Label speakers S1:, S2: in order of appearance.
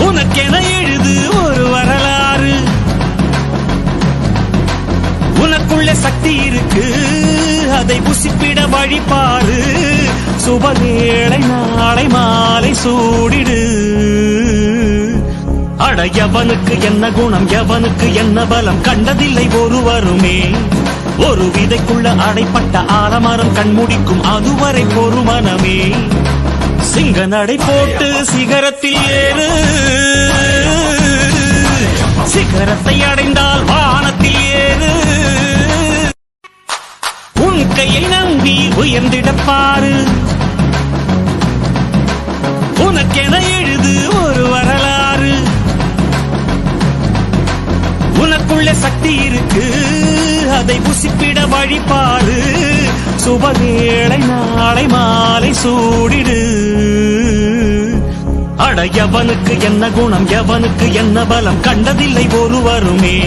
S1: உனக்கென எழுது ஒரு வரலாறு. உனக்குள்ள சக்தி இருக்கு, அதை புசிப்பிட வழிபாரு. சுபவேளை நாளை மாலை சூடிடு. அட எவனுக்கு என்ன குணம், எவனுக்கு என்ன பலம், கண்டதில்லை ஒருவருமே. ஒரு விதைக்குள்ள அடைப்பட்ட ஆலமரம் கண்முடிக்கும் அதுவரை பொறுமனமே. சிங்க நடை போட்டு சிகரத்தில் ஏறு, சிகரத்தை அடைந்தால் வானத்தில் ஏறு. உன் கையை நம்பி உயர்ந்திடப்பாரு. உனக்கென எழுது ஒரு வரலாறு. உனக்குள்ள சக்தி இருக்கு, அதை புசிப்பிட வழிபாரு. சுபவேளை நாளை மாலை சூடிடு. அட எவனுக்கு என்ன குணம், எவனுக்கு என்ன பலம், கண்டதில்லை ஒருவருமே.